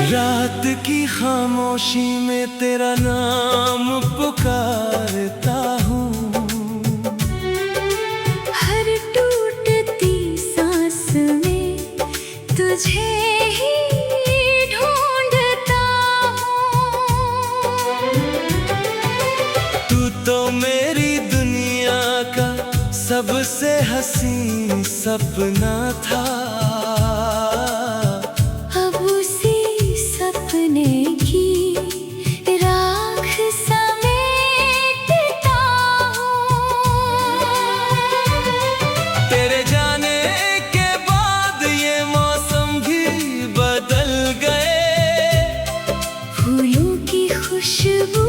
रात की खामोशी में तेरा नाम पुकारता हूँ। हर टूटती सांस में तुझे ही ढूंढता हूँ। तू तो मेरी दुनिया का सबसे हसीन सपना था। अब उसी सपने की राख समेटता हूँ। तेरे जाने के बाद ये मौसम भी बदल गए। फूलों की खुशबू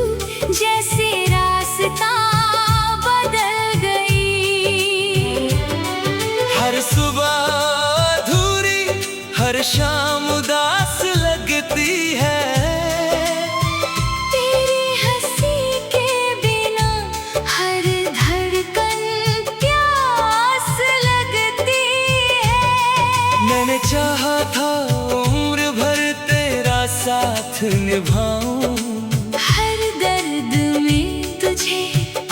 जैसे रास्ता बदल गई। हर सुबह अधूरी, हर शाम उदास लगती है। तेरी हंसी के बिना हर धड़कन प्यास लगती है। मैंने चाहा था उम्र भर तेरा साथ निभाऊं। हर दर्द में तुझे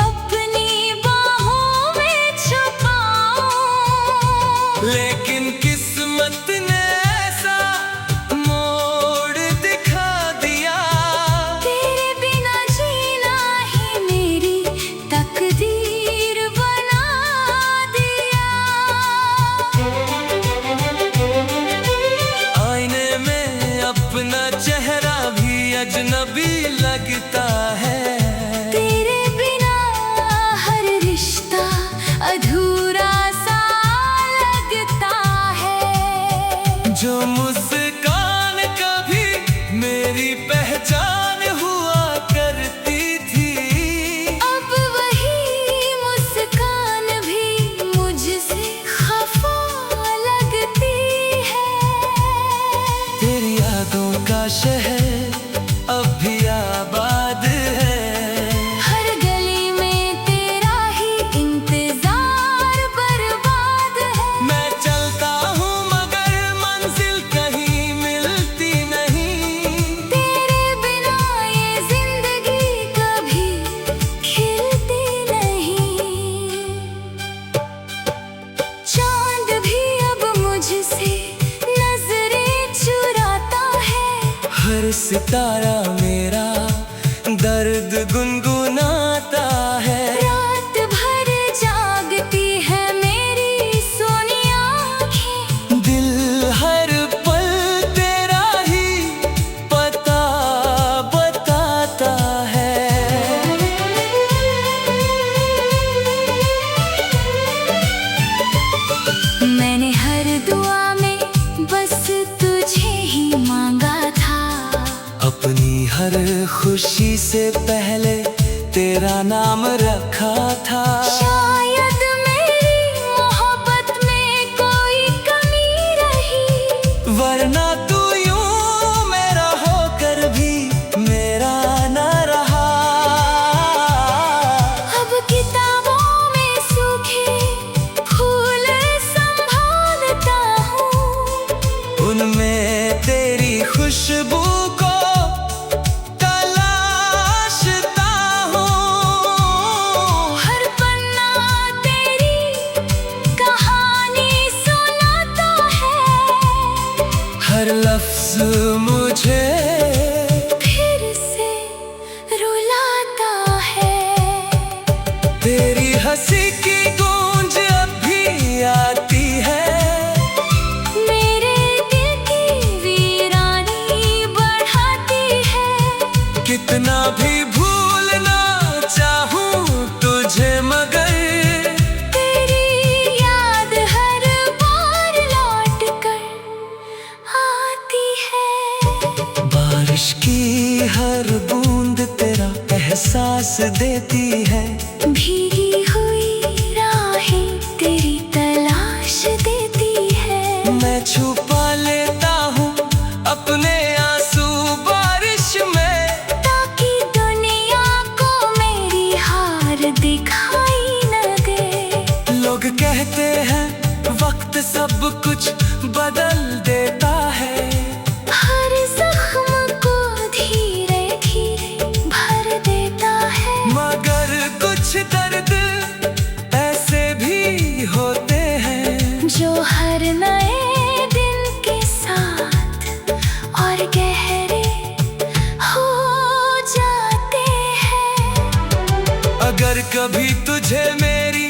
अपनी बाहों में छुपाऊं। लेकिन किस्मत ने ऐसा मोड़ दिखा दिया। तेरे बिना जीना ही मेरी तकदीर बना दिया। आईने में अपना चेहरा भी अजनबी लगता है। तेरे बिना हर रिश्ता अधूरा सा लगता है। जो मुस्कान कभी मेरी पहचान हुआ करती थी। अब वही मुस्कान भी मुझसे खफा लगती है। तेरी यादों का शहर अब भी आबाद है। हर गली में तेरा ही इंतजार बर्बाद है। मैं चलता हूँ मगर मंजिल कहीं मिलती नहीं। तेरे बिना ये जिंदगी कभी खिलती नहीं। चांद भी अब मुझसे नजरें चुराता है। हर सितारा मेरा दर्द गुनगुनाता है। रात भर जागती है मेरी सोनी आँखें। दिल हर पल तेरा ही पता बताता है। मैंने हर दुआ में बस तुझे ही मांगा था। अपनी हर खुशी से पहले तेरा नाम रखा था। शायद मेरी मोहब्बत में कोई कमी रही। वरना तू यूं मेरा होकर भी मेरा न रहा। अब किताबों में सूखे फूल संभालता हूँ। उनमें तेरी खुशबू को तलाशता हूँ। हर पन्ना तेरी कहानी सुनाता है। हर लफ्ज मुझे फिर से रुलाता है। तेरी हंसी की गूंज अब भी आती है। मेरे दिल की वीरानी बढ़ाती है। कितना भी भूलना चाहूं तुझे मगर तेरी याद हर बार लौट कर एहसास देती है। भीगी हुई राहें तेरी तलाश देती है। मैं छुपा लेता हूँ अपने आंसू बारिश में, ताकि दुनिया को मेरी हार दिखाई न दे। लोग कहते हैं वक्त सब कुछ बदल देता है। हर जख्म को धीरे धीरे भर देता है। मगर कुछ दर्द ऐसे भी होते हैं जो हर नए दिन के साथ और गहरे हो जाते हैं। अगर कभी तुझे मेरी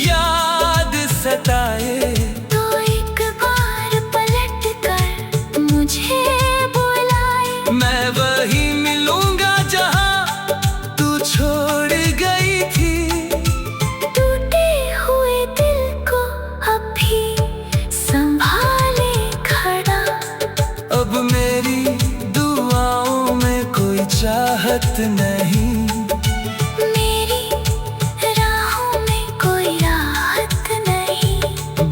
याद सताए, तो एक बार पलट कर मुझे बुलाए। मैं वही मिलूंगा जहाँ तू छोड़ गई थी। टूटे हुए दिल को अब भी संभाले खड़ा। अब मेरी दुआओं में कोई चाहत नहीं। मेरी राहों में कोई राहत नहीं।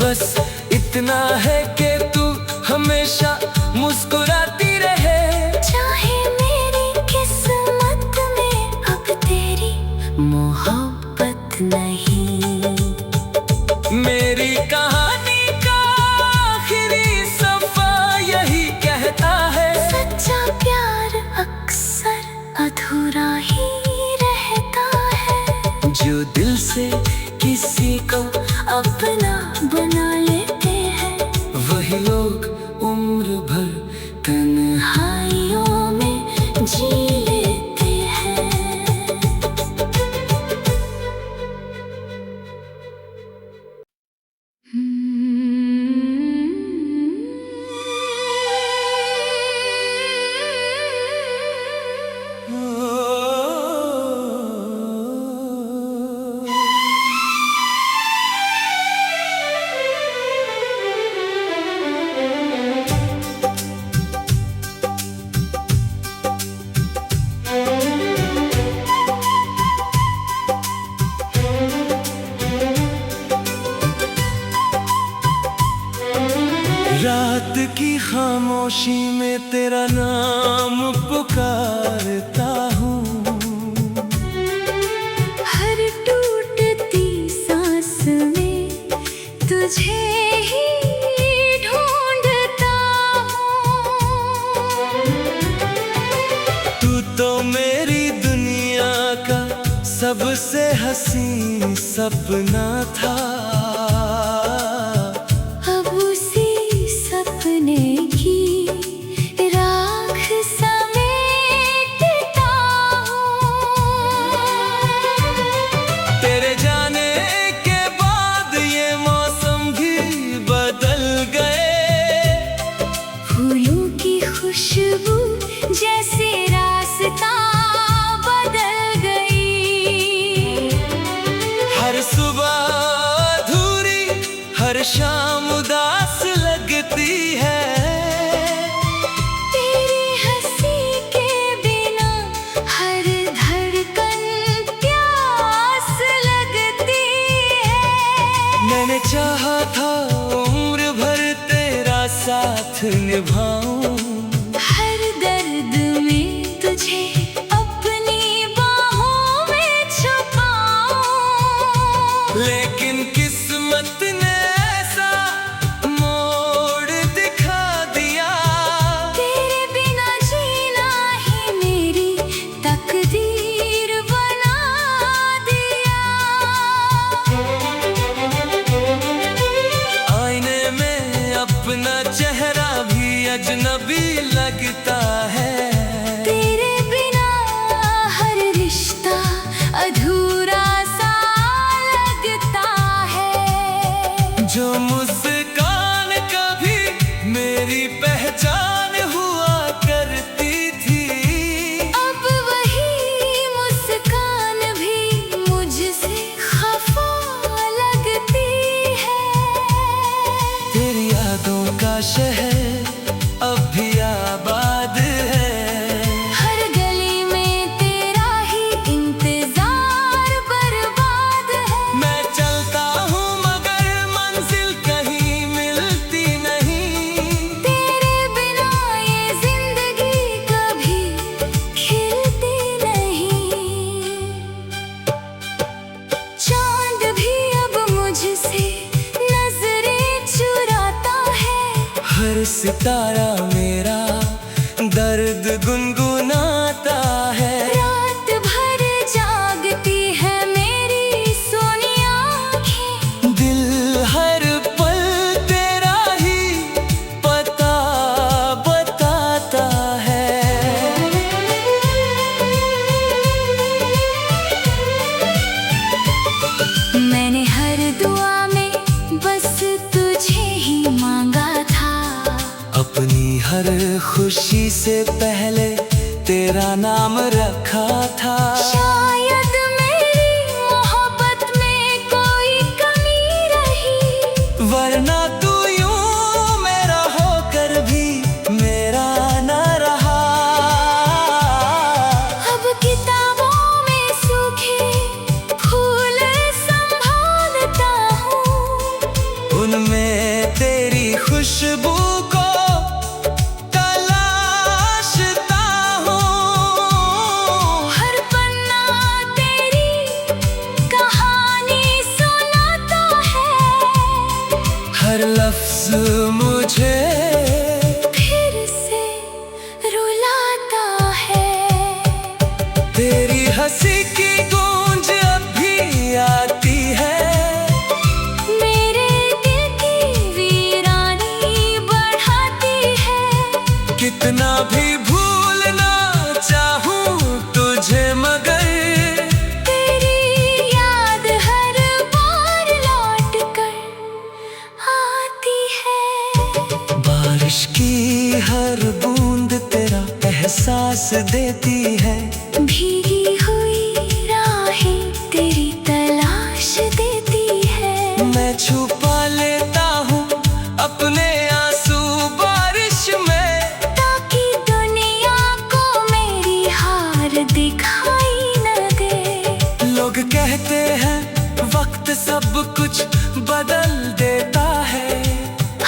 बस इतना है कि तू हमेशा मुस्कुराती रहे। चाहे मेरी किस्मत में अब तेरी मोहब्बत नहीं। मेरी कहानी का आखिरी सफा यही कहता है, सच्चा प्यार अक्सर अधूरा ही रहता है। जो दिल से किसी को अपना बना लेते हैं, वही लोग उम्र भर तन्हाइयों में जी लेते हैं। रात की खामोशी में तेरा नाम पुकारता हूँ। हर टूटती सांस में तुझे ही ढूंढता हूँ। तू तो मेरी दुनिया का सबसे हसीन सपना था। अब उसी सपने की राख समेटता हूँ। तेरे जाने के बाद ये मौसम भी बदल गए। फूलों की खुशबू जैसे रास्ता बदल गई। हर सुबह अधूरी, हर शाम उदास लगती है। तेरी हंसी के बिना हर धड़कन प्यास लगती है। मैंने चाहा था उम्र भर तेरा साथ निभाऊं। हर दर्द में तुझे अपनी बाहों में छुपाऊं। लेकिन किस्मत ने ऐसा मोड़ दिखा दिया। तेरे बिना जीना ही मेरी तकदीर बना दिया। आईने में अपना चेहरा भी अजनबी लगता है। तेरे बिना हर रिश्ता अधूरा सा लगता है। जो मुस्कान कभी मेरी पहचान हुआ करती थी, अब वही मुस्कान भी मुझसे खफा लगती है। तेरी यादों का शहर अब भी आबाद है। हर गली में तेरा ही हर सितारा मेरा दर्द गुनगुनाता है। रात भर जागती है मेरी सोनी आँखें, दिल हर पल तेरा ही पता बताता है। मैंने हर दुआ में बस तुझे ही मांगा था। अपनी हर खुशी से पहले तेरा नाम रखा था। शायद मेरी मोहब्बत में कोई कमी रही, वरना तू यूं मेरा होकर भी मेरा न रहा। अब किताबों में सूखे फूल संभालता हूँ, उनमें तेरी खुशबू को तलाशता हूँ। हर पन्ना तेरी कहानी सुनाता है, हर लफ्ज मुझे फिर से रुलाता है। तेरी हंसी की गूंज अब भी आती है। मेरे दिल की वीरानी बढ़ाती है। कितना भी भूलना चाहूं तुझे मगर तेरी याद हर बार लौट कर आती है। बारिश की हर बूंद तेरा एहसास देती है। भीगी हुई राहें तेरी तलाश देती है। मैं छुपा लेता हूँ अपने आंसू बारिश में, ताकि दुनिया को मेरी हार दिखाई न दे। लोग कहते हैं वक्त सब कुछ बदल देता है।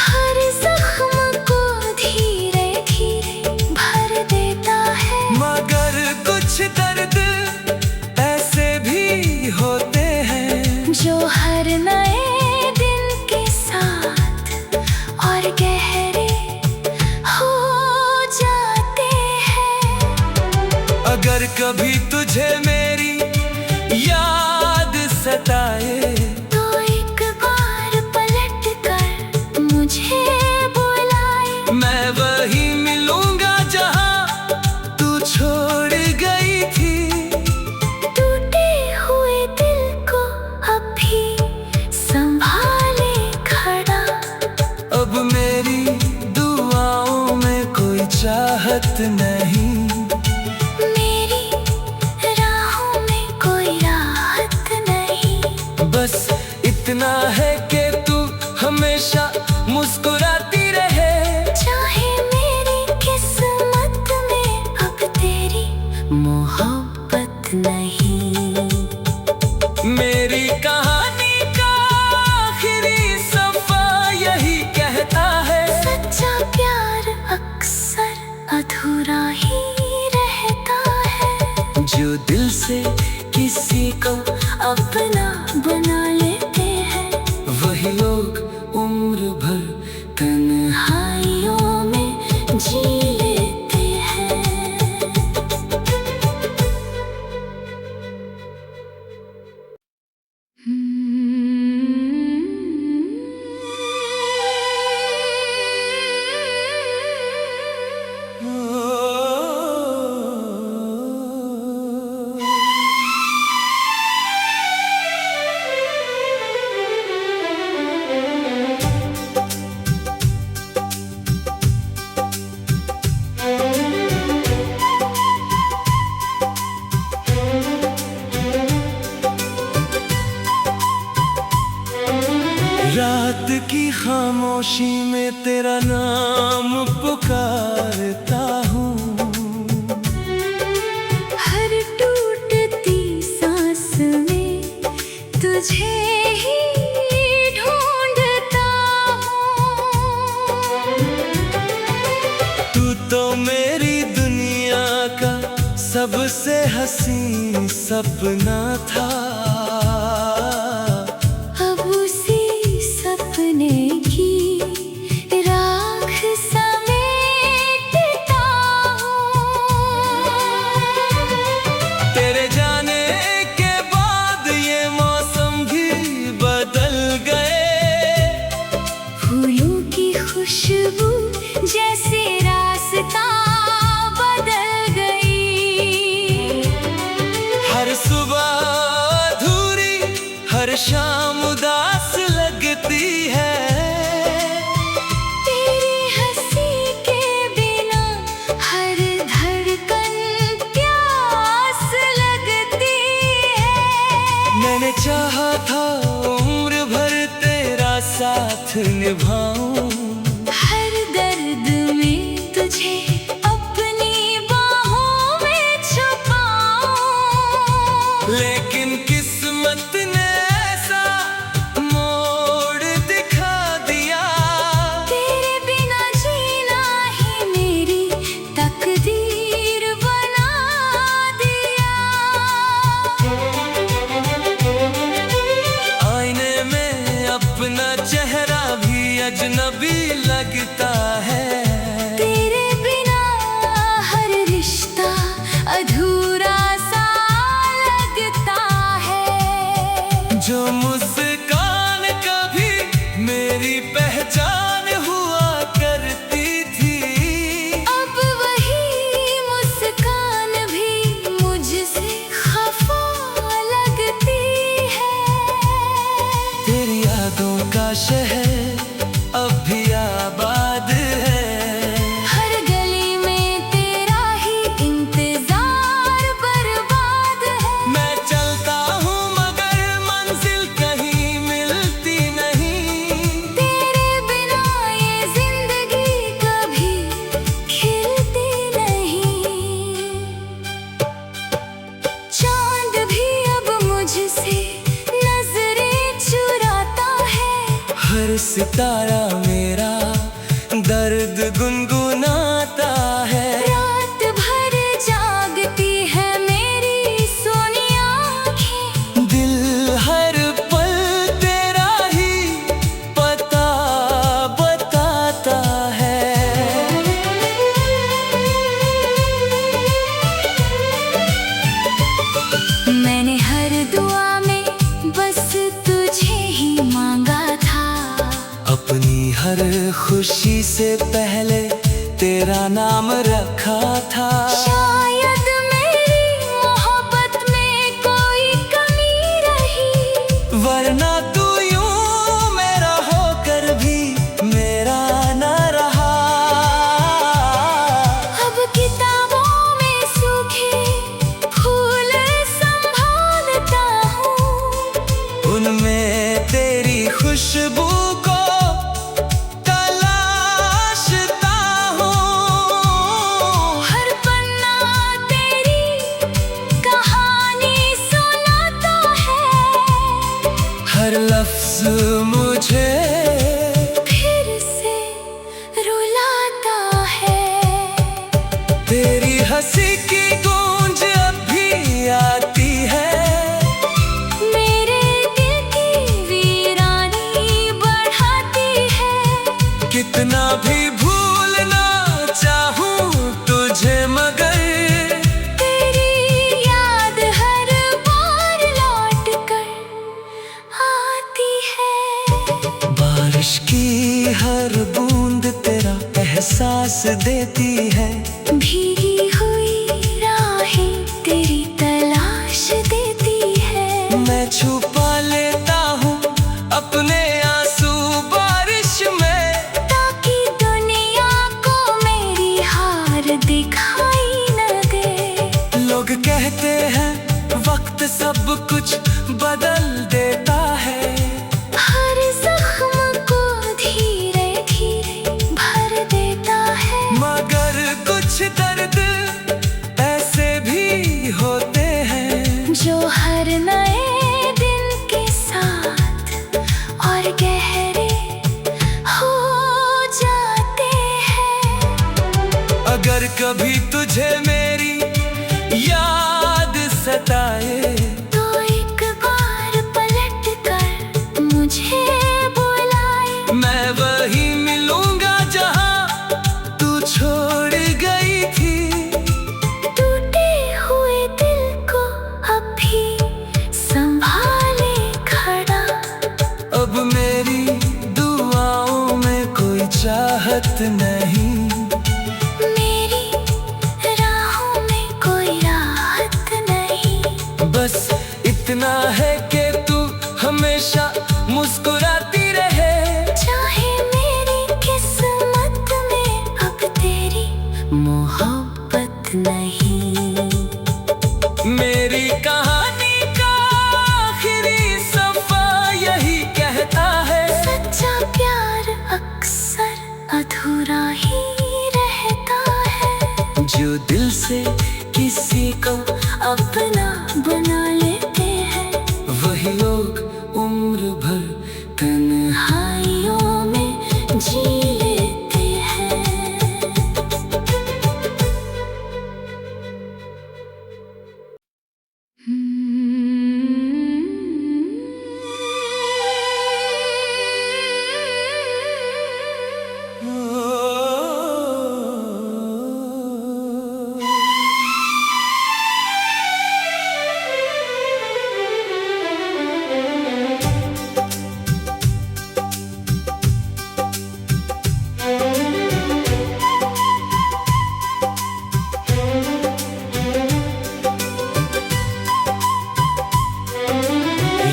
हर जख्म को धीरे धीरे भर देता है। मगर कुछ दर्द ऐसे भी होते हैं जो हर नए दिन के साथ और गहरे हो जाते हैं। अगर कभी तुझे मेरी याद सताए, तो एक बार पलट कर मुझे बुलाए। मैं वही मिलूंगा जहां तू छोड़ गई थी। टूटे हुए दिल को अब भी संभाले खड़ा। अब मेरी दुआओं में कोई चाहत नहीं। मेरी राहों में कोई राहत नहीं। बस इतना है कि तू हमेशा मुस्कुराती रहे। चाहे मेरी किस्मत में अब तेरी मोहब्बत नहीं। मेरी कहानी का आखिरी सफा यही कहता है। सच्चा प्यार अक्सर अधूरा ही रहता है। जो दिल से किसी को अपना बना लेते हैं, वही लोग उम्र भर तन्हाइयों में जी लेते हैं। रात की खामोशी में तेरा नाम पुकारता हूँ। हर टूटती सांस में तुझे ही ढूंढता हूँ। तू तो मेरी दुनिया का सबसे हसीन सपना था। अब उसी सपने की राख साथ निभाऊं। हर दर्द में तुझे अपनी बाहों में छुपाऊं। लेकिन किस्मत ने ऐसा मोड़ दिखा दिया, तेरे बिना जीना ही मेरी तकदीर बना दिया। आईने में अपना चेहरा भी अजनबी लगता है। तेरे बिना हर रिश्ता अधूरा सा लगता है। जो मुस्कान कभी मेरी पहचान हुआ करती थी, अब वही मुस्कान भी मुझसे खफा लगती है। तेरी यादों का शहर अब भी आबाद है। हर गली में तेरा ही इंतजार बर्बाद है। मैं चलता हूँ मगर मंजिल कहीं मिलती नहीं। तेरे बिना ये जिंदगी कभी खिलती नहीं। चांद भी अब मुझसे नजरें चुराता है। हर सितारा मेरा दर्द गुनगुनाता है। रात भर जागती है मेरी सोनी आँखें। दिल हर पल तेरा ही पता बताता है। मैंने हर दुआ में बस तुझे ही मांगा था। अपनी हर खुशी से पहले तेरा नाम रखा था। शायद मेरी मोहब्बत में कोई कमी रही, वरना तू यूं मेरा होकर भी मेरा न रहा। अब किताबों में सूखे फूल संभालता हूँ। उनमें तेरी खुशबू को तलाशता हूँ। हर पन्ना तेरी कहानी सुनाता है। हर लफ्ज मुझे फिर से रुलाता है। तेरी हंसी की गूंज अब भी आती है। मेरे दिल की वीरानी बढ़ाती है। कितना भी भूलना चाहूं तुझे मगर तेरी याद हर बार लौट कर आती है। बारिश की हर बूंद तेरा एहसास देती है। भीगी हुई राहें तेरी तलाश देती है। मैं छुपा लेता हूँ अपने आंसू बारिश में, ताकि दुनिया को मेरी हार दिखाई न दे। लोग कहते हैं वक्त सब कुछ बदल देता है। हर जख्म को धीरे धीरे भर देता है। मगर कुछ दर्द ऐसे भी होते हैं जो हर नए दिन के साथ और गहरे हो जाते हैं। अगर कभी तुझे मेरी याद सताए, तो एक बार पलट कर मुझे बुलाए। मैं वही मिलूंगा जहां तू छोड़ गई थी। टूटे हुए दिल को अब भी संभाले खड़ा। अब मेरी दुआओं में कोई चाहत नहीं। मेरी राहों में कोई राहत नहीं। बस इतना है कि तू हमेशा मुस्कुराती रहे। चाहे मेरी किस्मत में अब तेरी मोहब्बत नहीं। मेरी कहानी का आखिरी सफा यही कहता है, सच्चा प्यार अधूरा ही रहता है। जो दिल से किसी को अपना बना लेते हैं, वही लोग उम्र भर तन्हाइयों में जी लेते हैं।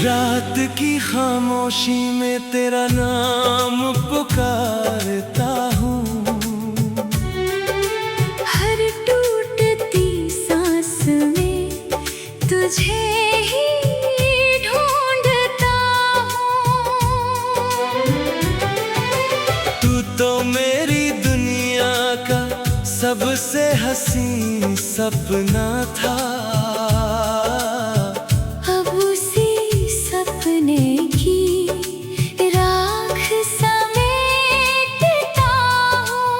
रात की खामोशी में तेरा नाम पुकारता हूँ। हर टूटती सांस में तुझे ही ढूंढता हूँ। तू तो मेरी दुनिया का सबसे हसीन सपना था। अब उसी सपने की राख समेटता हूँ।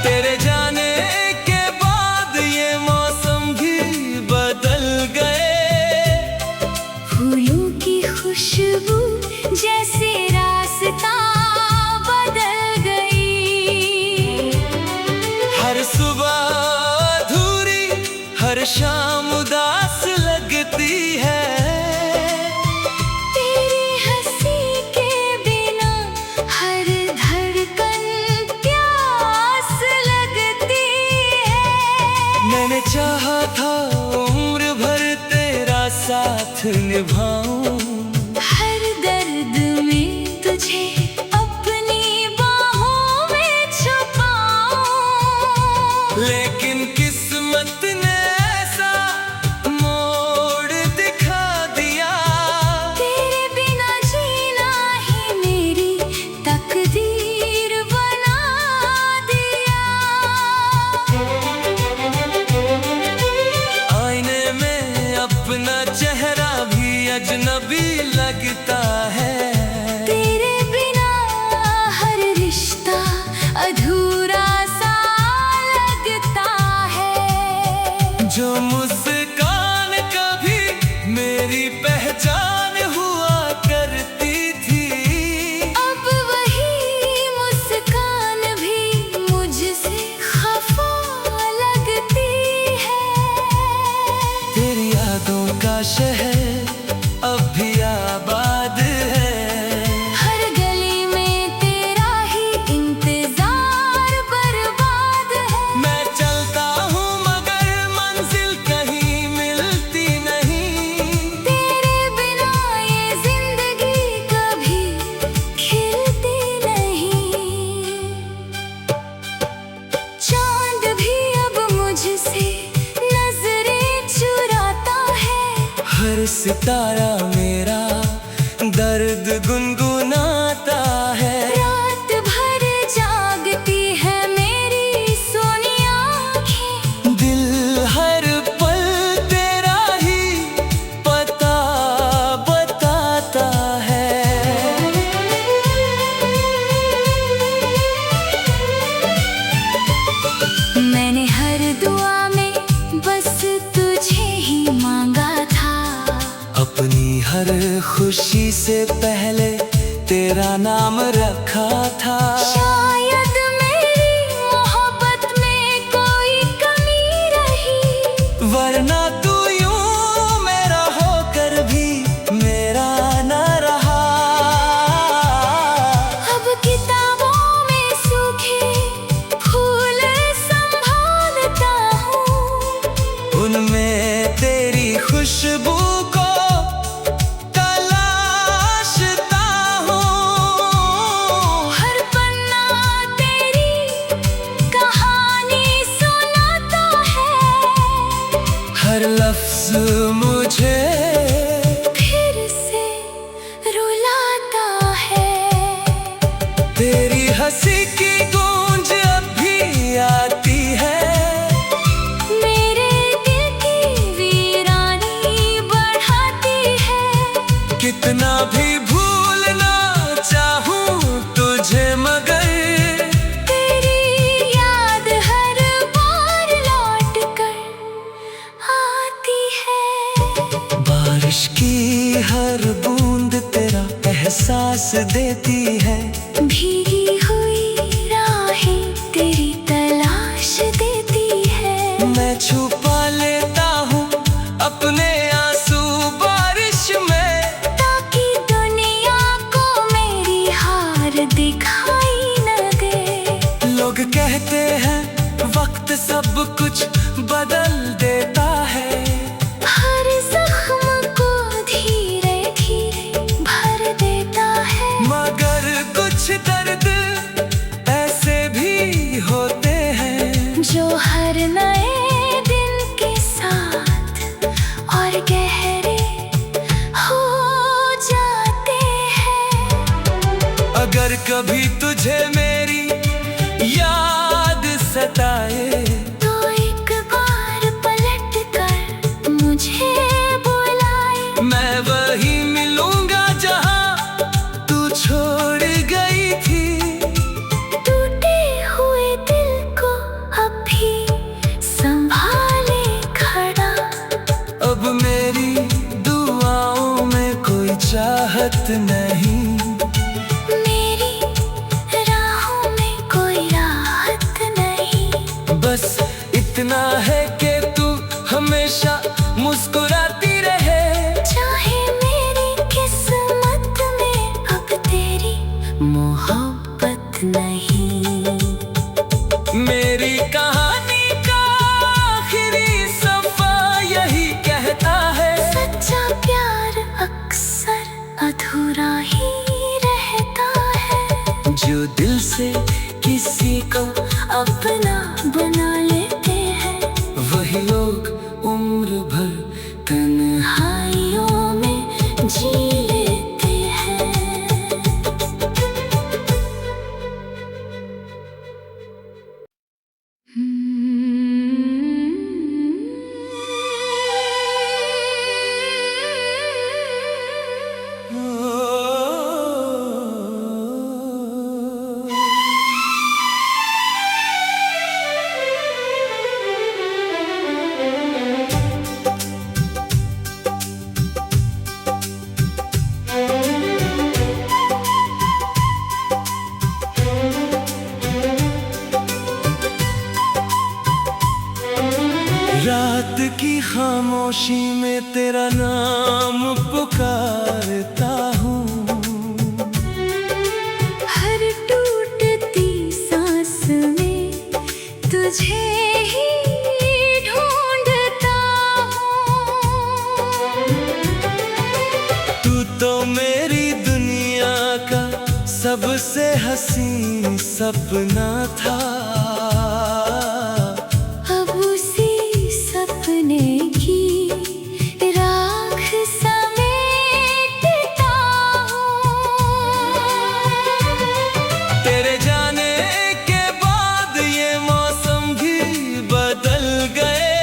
तेरे जाने के बाद ये मौसम भी बदल गए। फूलों की खुशबू जैसे रास्ता बदल गई। हर सुबह अधूरी, हर शाम उदास लगती है। तेरी हंसी के बिना हर धड़कन प्यास लगती है। मैंने चाहा था उम्र भर तेरा साथ निभाऊं। हर दर्द में तुझे अपनी बाहों में छुपाऊं। लेकिन किस्मत ने ऐसा मोड़ दिखा दिया। तेरे बिना जीना ही मेरी तकदीर बना दिया। आईने में अपना चेहरा भी अजनबी लगता है। तेरे बिना हर रिश्ता अधूरा सा लगता है। जो मुस्कान कभी मेरी पहचान हुआ करती थी, अब वही मुस्कान भी मुझसे खफा लगती है। तेरी यादों का शहर अब भी आबाद है। हर गली में तेरा ही इंतजार बर्बाद है। मैं चलता हूँ मगर मंजिल कहीं मिलती नहीं। तेरे बिना ये जिंदगी कभी खिलती नहीं। चांद भी अब मुझसे नजरें चुराता है। हर सितारा मेरा दर्द गुनगुनाता है। रात भर जागती है मेरी सोनी आँखें। दिल हर पल तेरा ही पता बताता है। मैंने हर दुआ में बस तुझे ही मांगा था। अपनी हर खुशी से पहले तेरा नाम रखा था। शायद मेरी मोहब्बत में कोई कमी रही, वरना तू यूं मेरा होकर भी मेरा न रहा। अब किताबों में सूखे फूल संभालता हूँ। उनमें तेरी खुशबू को तलाशता हूँ। तेरी हंसी की गूंज अब भी आती है, मेरे दिल की वीरानी बढ़ाती है। कितना भी भूलना चाहूं तुझे मगर तेरी याद हर बार लौट कर आती है। बारिश की हर बूंद तेरा एहसास देती है, भीगी हुई राहें तेरी तलाश देती है। मैं छुपा लेता हूँ अपने आंसू बारिश में, ताकि दुनिया को मेरी हार दिखाई न दे। लोग कहते हैं वक्त सब कुछ बदल देता है, हर जख्म को धीरे धीरे भर देता है। मगर कुछ दर्द ऐसे भी होते हैं जो हर नए दिन के साथ और गहरे हो जाते हैं। अगर कभी तुझे मेरी याद सताए, तो एक बार पलट कर मुझे बुलाए। मैं वही मिलूंगा जहां तू छोड़ गई थी। टूटे हुए दिल को अब भी संभाले खड़ा। अब मेरी दुआओं में कोई चाहत नहीं, मेरी राहों में कोई राहत नहीं। बस इतना है कि तू हमेशा मुस्कुराती रहे। चाहे मेरी किस्मत में अब तेरी मोहब्बत नहीं। मेरी कहानी का आखिरी सफा यही कहता है, सच्चा प्यार अक्सर अधूरा ही रहता है। जो दिल से किसी को अपना बना लेते हैं, वही लोग उम्र भर तन्हाइयों में जी लेते हैं। रात की खामोशी में तेरा नाम पुकारता हूँ, हर टूटती सांस में तुझे ही ढूंढता हूँ। तू तो मेरी दुनिया का सबसे हसीन सपना था। अब उसी सपने की राख समेटता हूँ। तेरे जाने के बाद ये मौसम भी बदल गए,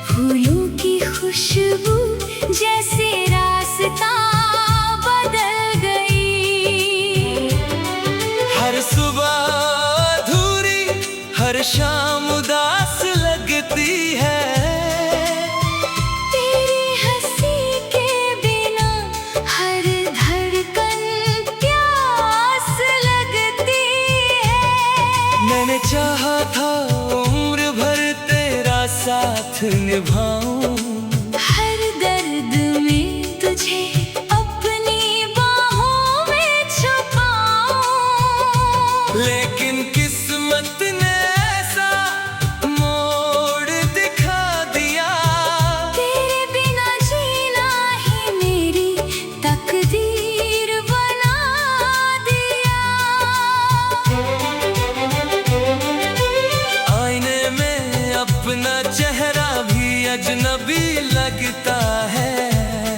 फूलों की खुशबू जैसे रास्ता बदल गई। हर सुबह अधूरी हर शाम उदास लगती है। तेरी हंसी के बिना हर धड़कन प्यास लगती है। मैंने चाहा था उम्र भर तेरा साथ निभाऊं, हर दर्द में तुझे अपनी बाहों में छुपाऊं। लेकिन किस्मत ने ऐसा मोड़ दिखा दिया, तेरे बिना जीना ही मेरी तकदीर बना दिया। आईने में अपना चेहरा भी अजनबी लगता है।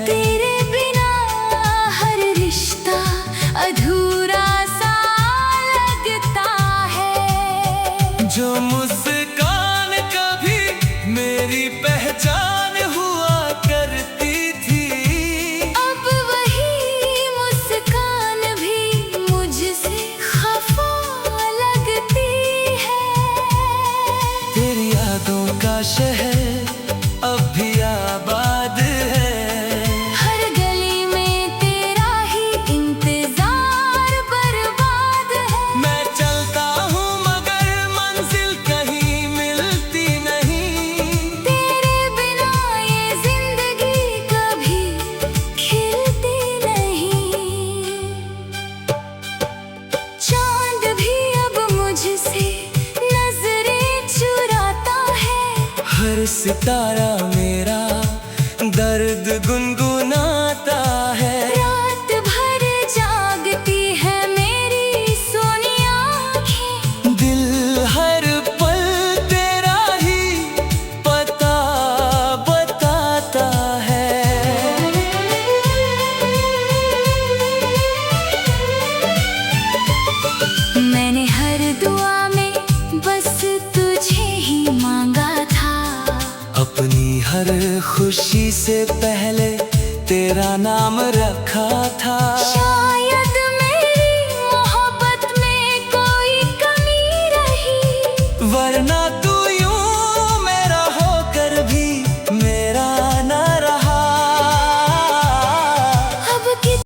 तेरे बिना हर रिश्ता अधूरा सा शहर अब भी आबाद है। हर गली में तेरा ही इंतजार बर्बाद है। मैं चलता हूँ मगर मंजिल कहीं मिलती नहीं। तेरे बिना ये जिंदगी कभी खिलती नहीं। चांद भी अब मुझसे नजरें चुराता है। हर सितारा मेरा दर्द गुनगुनाता है। रात भर जागती है मेरी सोनी आँखें। दिल हर पल तेरा ही पता बताता है। मैंने हर दुआ में बस तुझे ही मांगा था। अपनी हर खुशी से पहले तेरा नाम रखा था।